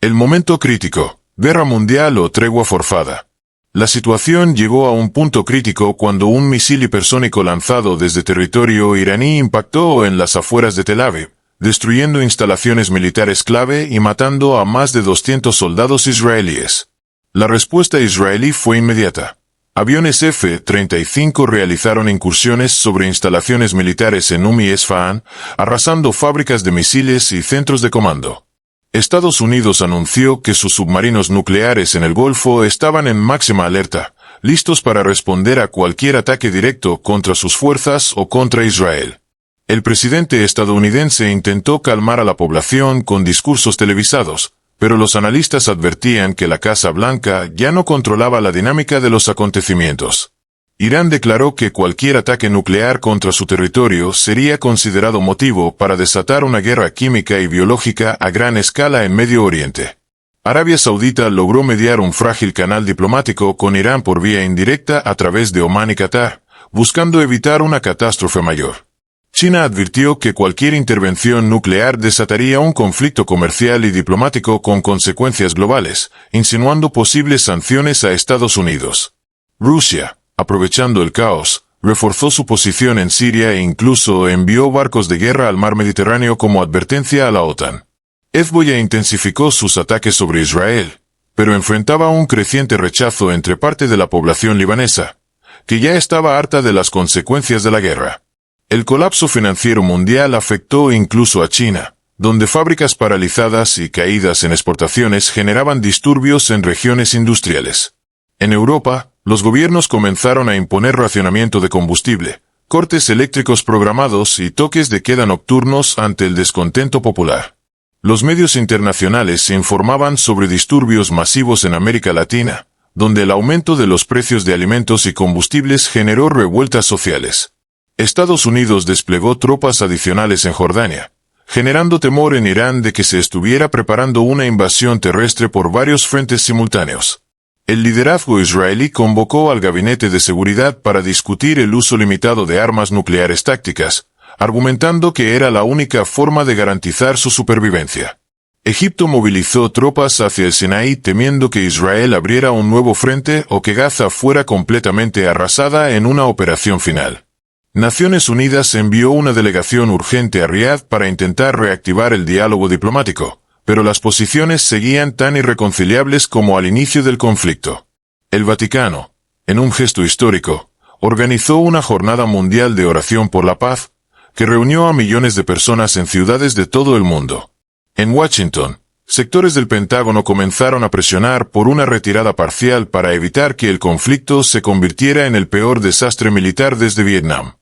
El momento crítico, guerra mundial o tregua forzada. La situación llegó a un punto crítico cuando un misil hipersónico lanzado desde territorio iraní impactó en las afueras de Tel Aviv, destruyendo instalaciones militares clave y matando a más de 200 soldados israelíes. La respuesta israelí fue inmediata. Aviones F-35 realizaron incursiones sobre instalaciones militares en Umm y Esfahan, arrasando fábricas de misiles y centros de comando. Estados Unidos anunció que sus submarinos nucleares en el Golfo estaban en máxima alerta, listos para responder a cualquier ataque directo contra sus fuerzas o contra Israel. El presidente estadounidense intentó calmar a la población con discursos televisados, pero los analistas advertían que la Casa Blanca ya no controlaba la dinámica de los acontecimientos. Irán declaró que cualquier ataque nuclear contra su territorio sería considerado motivo para desatar una guerra química y biológica a gran escala en Medio Oriente. Arabia Saudita logró mediar un frágil canal diplomático con Irán por vía indirecta a través de Omán y Qatar, buscando evitar una catástrofe mayor. China advirtió que cualquier intervención nuclear desataría un conflicto comercial y diplomático con consecuencias globales, insinuando posibles sanciones a Estados Unidos. Rusia, aprovechando el caos, reforzó su posición en Siria e incluso envió barcos de guerra al mar Mediterráneo como advertencia a la OTAN. Hezbollah intensificó sus ataques sobre Israel, pero enfrentaba un creciente rechazo entre parte de la población libanesa, que ya estaba harta de las consecuencias de la guerra. El colapso financiero mundial afectó incluso a China, donde fábricas paralizadas y caídas en exportaciones generaban disturbios en regiones industriales. En Europa, los gobiernos comenzaron a imponer racionamiento de combustible, cortes eléctricos programados y toques de queda nocturnos ante el descontento popular. Los medios internacionales informaban sobre disturbios masivos en América Latina, donde el aumento de los precios de alimentos y combustibles generó revueltas sociales. Estados Unidos desplegó tropas adicionales en Jordania, generando temor en Irán de que se estuviera preparando una invasión terrestre por varios frentes simultáneos. El liderazgo israelí convocó al Gabinete de Seguridad para discutir el uso limitado de armas nucleares tácticas, argumentando que era la única forma de garantizar su supervivencia. Egipto movilizó tropas hacia el Sinaí temiendo que Israel abriera un nuevo frente o que Gaza fuera completamente arrasada en una operación final. Naciones Unidas envió una delegación urgente a Riad para intentar reactivar el diálogo diplomático, pero las posiciones seguían tan irreconciliables como al inicio del conflicto. El Vaticano, en un gesto histórico, organizó una jornada mundial de oración por la paz, que reunió a millones de personas en ciudades de todo el mundo. En Washington, sectores del Pentágono comenzaron a presionar por una retirada parcial para evitar que el conflicto se convirtiera en el peor desastre militar desde Vietnam.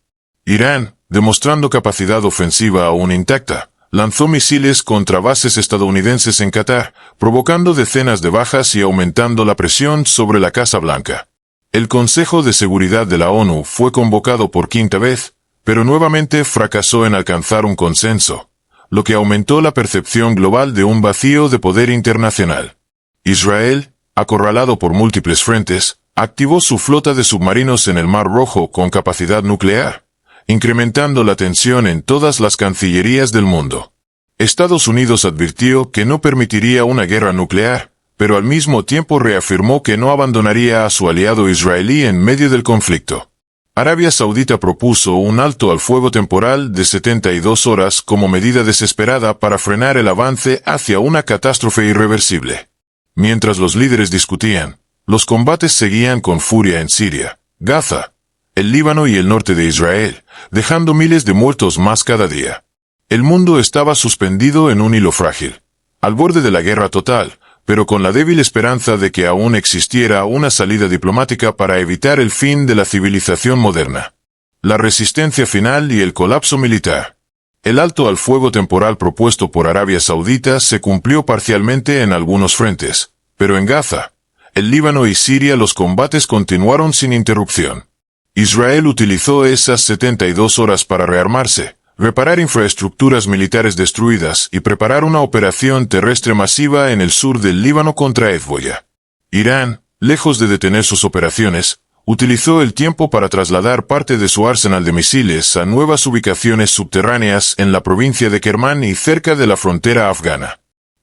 Irán, demostrando capacidad ofensiva aún intacta, lanzó misiles contra bases estadounidenses en Qatar, provocando decenas de bajas y aumentando la presión sobre la Casa Blanca. El Consejo de Seguridad de la ONU fue convocado por quinta vez, pero nuevamente fracasó en alcanzar un consenso, lo que aumentó la percepción global de un vacío de poder internacional. Israel, acorralado por múltiples frentes, activó su flota de submarinos en el Mar Rojo con capacidad nuclear, incrementando la tensión en todas las cancillerías del mundo. Estados Unidos advirtió que no permitiría una guerra nuclear, pero al mismo tiempo reafirmó que no abandonaría a su aliado israelí en medio del conflicto. Arabia Saudita propuso un alto al fuego temporal de 72 horas como medida desesperada para frenar el avance hacia una catástrofe irreversible. Mientras los líderes discutían, los combates seguían con furia en Siria, Gaza, el Líbano y el norte de Israel, dejando miles de muertos más cada día. El mundo estaba suspendido en un hilo frágil, al borde de la guerra total, pero con la débil esperanza de que aún existiera una salida diplomática para evitar el fin de la civilización moderna. La resistencia final y el colapso militar. El alto al fuego temporal propuesto por Arabia Saudita se cumplió parcialmente en algunos frentes, pero en Gaza, el Líbano y Siria los combates continuaron sin interrupción. Israel utilizó esas 72 horas para rearmarse, reparar infraestructuras militares destruidas y preparar una operación terrestre masiva en el sur del Líbano contra Hezbollah. Irán, lejos de detener sus operaciones, utilizó el tiempo para trasladar parte de su arsenal de misiles a nuevas ubicaciones subterráneas en la provincia de Kermán y cerca de la frontera afgana.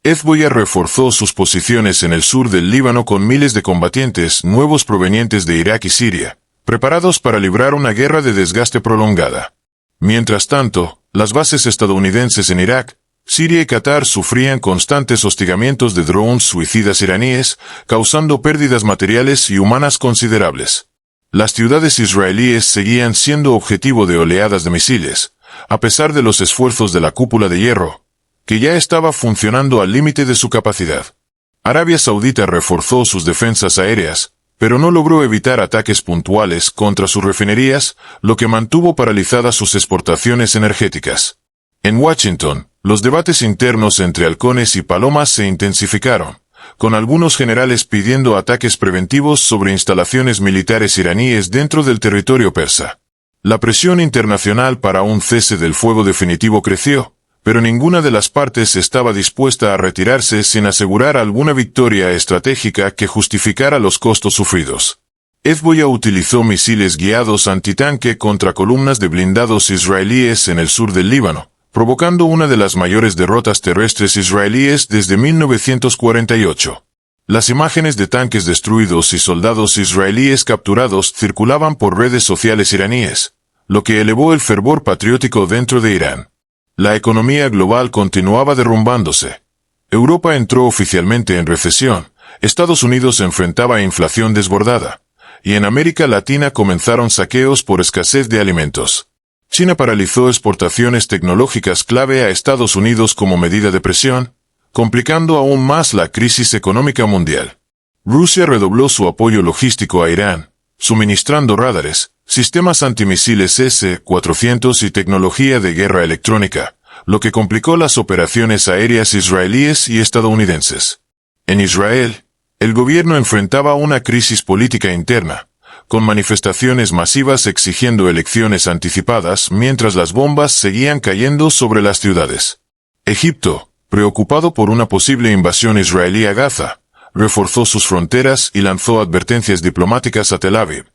Hezbollah reforzó sus posiciones en el sur del Líbano con miles de combatientes nuevos provenientes de Irak y Siria, preparados para librar una guerra de desgaste prolongada. Mientras tanto, las bases estadounidenses en Irak, Siria y Qatar sufrían constantes hostigamientos de drones suicidas iraníes, causando pérdidas materiales y humanas considerables. Las ciudades israelíes seguían siendo objetivo de oleadas de misiles, a pesar de los esfuerzos de la cúpula de hierro, que ya estaba funcionando al límite de su capacidad. Arabia Saudita reforzó sus defensas aéreas, pero no logró evitar ataques puntuales contra sus refinerías, lo que mantuvo paralizadas sus exportaciones energéticas. En Washington, los debates internos entre halcones y palomas se intensificaron, con algunos generales pidiendo ataques preventivos sobre instalaciones militares iraníes dentro del territorio persa. La presión internacional para un cese del fuego definitivo creció, pero ninguna de las partes estaba dispuesta a retirarse sin asegurar alguna victoria estratégica que justificara los costos sufridos. Hezbollah utilizó misiles guiados antitanque contra columnas de blindados israelíes en el sur del Líbano, provocando una de las mayores derrotas terrestres israelíes desde 1948. Las imágenes de tanques destruidos y soldados israelíes capturados circulaban por redes sociales iraníes, lo que elevó el fervor patriótico dentro de Irán. La economía global continuaba derrumbándose. Europa entró oficialmente en recesión, Estados Unidos enfrentaba inflación desbordada, y en América Latina comenzaron saqueos por escasez de alimentos. China paralizó exportaciones tecnológicas clave a Estados Unidos como medida de presión, complicando aún más la crisis económica mundial. Rusia redobló su apoyo logístico a Irán, suministrando radares, sistemas antimisiles S-400 y tecnología de guerra electrónica, lo que complicó las operaciones aéreas israelíes y estadounidenses. En Israel, el gobierno enfrentaba una crisis política interna, con manifestaciones masivas exigiendo elecciones anticipadas mientras las bombas seguían cayendo sobre las ciudades. Egipto, preocupado por una posible invasión israelí a Gaza, reforzó sus fronteras y lanzó advertencias diplomáticas a Tel Aviv,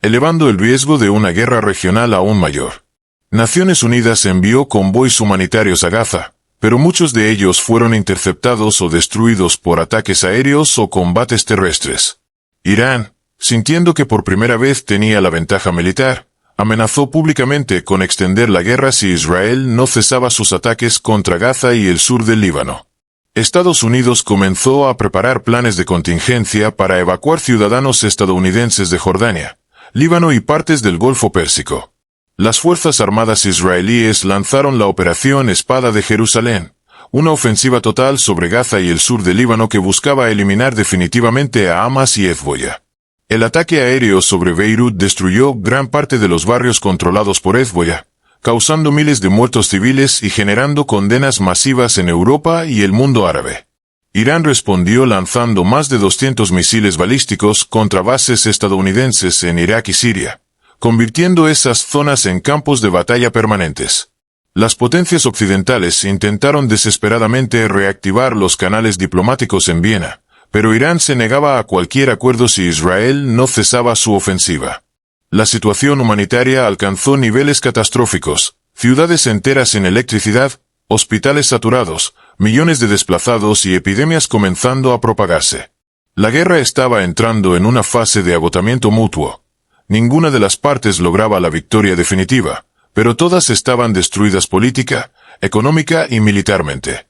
elevando el riesgo de una guerra regional aún mayor. Naciones Unidas envió convoys humanitarios a Gaza, pero muchos de ellos fueron interceptados o destruidos por ataques aéreos o combates terrestres. Irán, sintiendo que por primera vez tenía la ventaja militar, amenazó públicamente con extender la guerra si Israel no cesaba sus ataques contra Gaza y el sur del Líbano. Estados Unidos comenzó a preparar planes de contingencia para evacuar ciudadanos estadounidenses de Jordania, Líbano y partes del Golfo Pérsico. Las Fuerzas Armadas israelíes lanzaron la Operación Espada de Jerusalén, una ofensiva total sobre Gaza y el sur del Líbano que buscaba eliminar definitivamente a Hamas y Hezbollah. El ataque aéreo sobre Beirut destruyó gran parte de los barrios controlados por Hezbollah, causando miles de muertos civiles y generando condenas masivas en Europa y el mundo árabe. Irán respondió lanzando más de 200 misiles balísticos contra bases estadounidenses en Irak y Siria, convirtiendo esas zonas en campos de batalla permanentes. Las potencias occidentales intentaron desesperadamente reactivar los canales diplomáticos en Viena, pero Irán se negaba a cualquier acuerdo si Israel no cesaba su ofensiva. La situación humanitaria alcanzó niveles catastróficos, ciudades enteras sin electricidad, hospitales saturados, millones de desplazados y epidemias comenzando a propagarse. La guerra estaba entrando en una fase de agotamiento mutuo. Ninguna de las partes lograba la victoria definitiva, pero todas estaban destruidas política, económica y militarmente.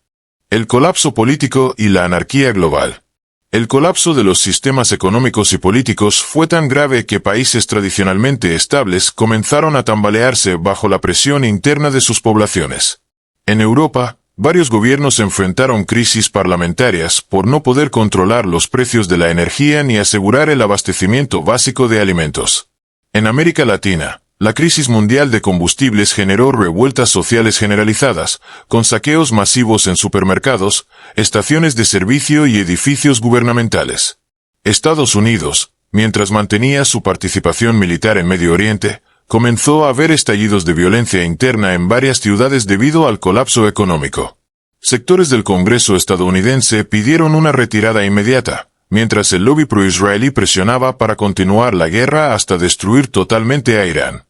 El colapso político y la anarquía global. El colapso de los sistemas económicos y políticos fue tan grave que países tradicionalmente estables comenzaron a tambalearse bajo la presión interna de sus poblaciones. En Europa, varios gobiernos enfrentaron crisis parlamentarias por no poder controlar los precios de la energía ni asegurar el abastecimiento básico de alimentos. En América Latina, la crisis mundial de combustibles generó revueltas sociales generalizadas, con saqueos masivos en supermercados, estaciones de servicio y edificios gubernamentales. Estados Unidos, mientras mantenía su participación militar en Medio Oriente, comenzó a haber estallidos de violencia interna en varias ciudades debido al colapso económico. Sectores del Congreso estadounidense pidieron una retirada inmediata, mientras el lobby pro-israelí presionaba para continuar la guerra hasta destruir totalmente a Irán.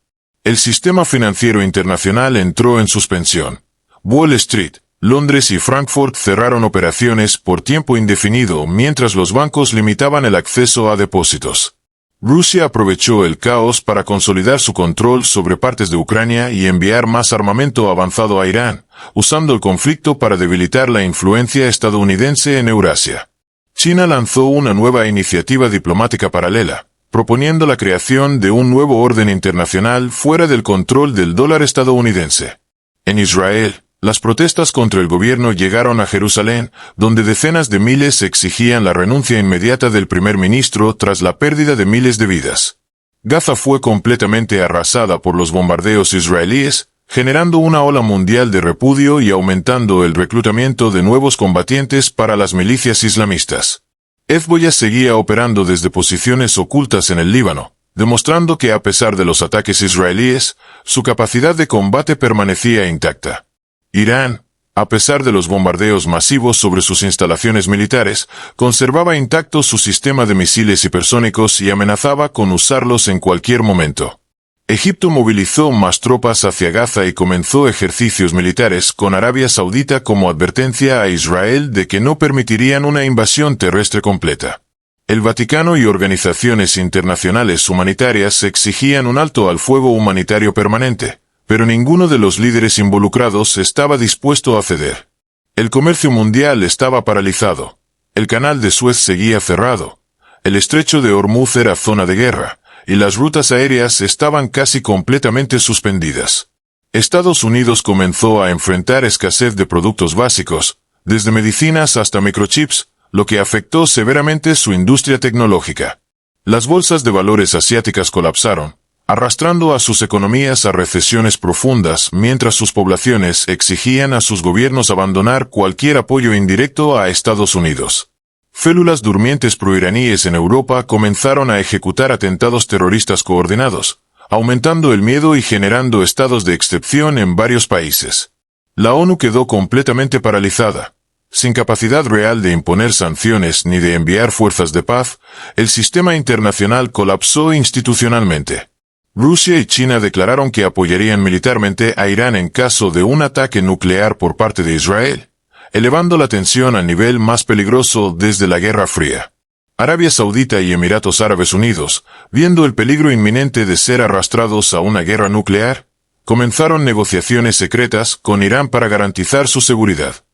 El sistema financiero internacional entró en suspensión. Wall Street, Londres y Frankfurt cerraron operaciones por tiempo indefinido mientras los bancos limitaban el acceso a depósitos. Rusia aprovechó el caos para consolidar su control sobre partes de Ucrania y enviar más armamento avanzado a Irán, usando el conflicto para debilitar la influencia estadounidense en Eurasia. China lanzó una nueva iniciativa diplomática paralela, proponiendo la creación de un nuevo orden internacional fuera del control del dólar estadounidense. En Israel, las protestas contra el gobierno llegaron a Jerusalén, donde decenas de miles exigían la renuncia inmediata del primer ministro tras la pérdida de miles de vidas. Gaza fue completamente arrasada por los bombardeos israelíes, generando una ola mundial de repudio y aumentando el reclutamiento de nuevos combatientes para las milicias islamistas. Hezbollah seguía operando desde posiciones ocultas en el Líbano, demostrando que a pesar de los ataques israelíes, su capacidad de combate permanecía intacta. Irán, a pesar de los bombardeos masivos sobre sus instalaciones militares, conservaba intacto su sistema de misiles hipersónicos y amenazaba con usarlos en cualquier momento. Egipto movilizó más tropas hacia Gaza y comenzó ejercicios militares con Arabia Saudita como advertencia a Israel de que no permitirían una invasión terrestre completa. El Vaticano y organizaciones internacionales humanitarias exigían un alto al fuego humanitario permanente, pero ninguno de los líderes involucrados estaba dispuesto a ceder. El comercio mundial estaba paralizado. El canal de Suez seguía cerrado. El estrecho de Hormuz era zona de guerra, y las rutas aéreas estaban casi completamente suspendidas. Estados Unidos comenzó a enfrentar escasez de productos básicos, desde medicinas hasta microchips, lo que afectó severamente su industria tecnológica. Las bolsas de valores asiáticas colapsaron, arrastrando a sus economías a recesiones profundas mientras sus poblaciones exigían a sus gobiernos abandonar cualquier apoyo indirecto a Estados Unidos. Células durmientes proiraníes en Europa comenzaron a ejecutar atentados terroristas coordinados, aumentando el miedo y generando estados de excepción en varios países. La ONU quedó completamente paralizada. Sin capacidad real de imponer sanciones ni de enviar fuerzas de paz, el sistema internacional colapsó institucionalmente. Rusia y China declararon que apoyarían militarmente a Irán en caso de un ataque nuclear por parte de Israel, elevando la tensión al nivel más peligroso desde la Guerra Fría. Arabia Saudita y Emiratos Árabes Unidos, viendo el peligro inminente de ser arrastrados a una guerra nuclear, comenzaron negociaciones secretas con Irán para garantizar su seguridad.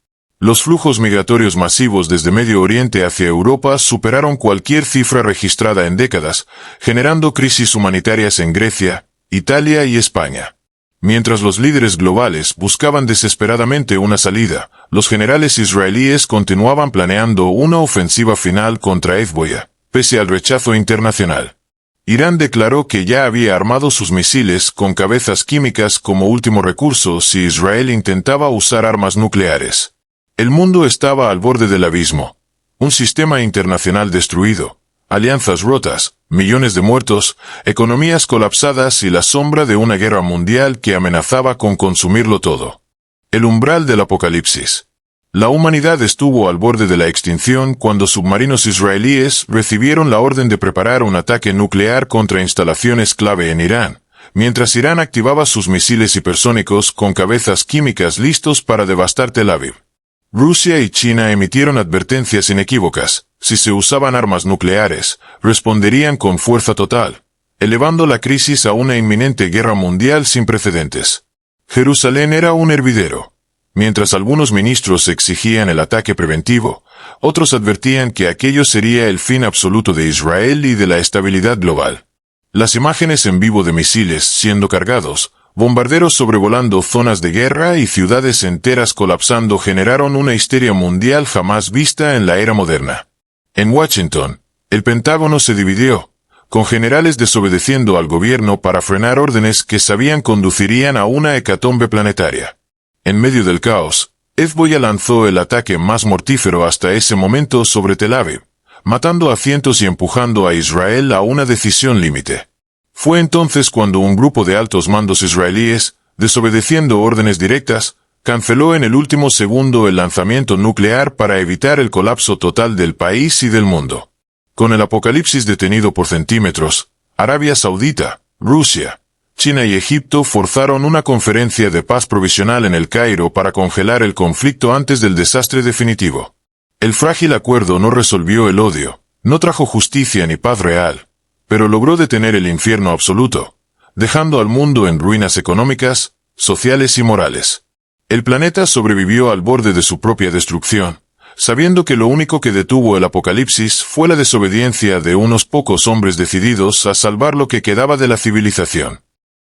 Los flujos migratorios masivos desde Medio Oriente hacia Europa superaron cualquier cifra registrada en décadas, generando crisis humanitarias en Grecia, Italia y España. Mientras los líderes globales buscaban desesperadamente una salida, los generales israelíes continuaban planeando una ofensiva final contra Hezbollah, pese al rechazo internacional. Irán declaró que ya había armado sus misiles con cabezas químicas como último recurso si Israel intentaba usar armas nucleares. El mundo estaba al borde del abismo. Un sistema internacional destruido, alianzas rotas, millones de muertos, economías colapsadas y la sombra de una guerra mundial que amenazaba con consumirlo todo. El umbral del apocalipsis. La humanidad estuvo al borde de la extinción cuando submarinos israelíes recibieron la orden de preparar un ataque nuclear contra instalaciones clave en Irán, mientras Irán activaba sus misiles hipersónicos con cabezas químicas listos para devastar Tel Aviv. Rusia y China emitieron advertencias inequívocas. Si se usaban armas nucleares, responderían con fuerza total, elevando la crisis a una inminente guerra mundial sin precedentes. Jerusalén era un hervidero. Mientras algunos ministros exigían el ataque preventivo, otros advertían que aquello sería el fin absoluto de Israel y de la estabilidad global. Las imágenes en vivo de misiles siendo cargados, bombarderos sobrevolando zonas de guerra y ciudades enteras colapsando generaron una histeria mundial jamás vista en la era moderna. En Washington, el Pentágono se dividió, con generales desobedeciendo al gobierno para frenar órdenes que sabían conducirían a una hecatombe planetaria. En medio del caos, Hezbollah lanzó el ataque más mortífero hasta ese momento sobre Tel Aviv, matando a cientos y empujando a Israel a una decisión límite. Fue entonces cuando un grupo de altos mandos israelíes, desobedeciendo órdenes directas, canceló en el último segundo el lanzamiento nuclear para evitar el colapso total del país y del mundo. Con el apocalipsis detenido por centímetros, Arabia Saudita, Rusia, China y Egipto forzaron una conferencia de paz provisional en el Cairo para congelar el conflicto antes del desastre definitivo. El frágil acuerdo no resolvió el odio, no trajo justicia ni paz real, pero logró detener el infierno absoluto, dejando al mundo en ruinas económicas, sociales y morales. El planeta sobrevivió al borde de su propia destrucción, sabiendo que lo único que detuvo el apocalipsis fue la desobediencia de unos pocos hombres decididos a salvar lo que quedaba de la civilización.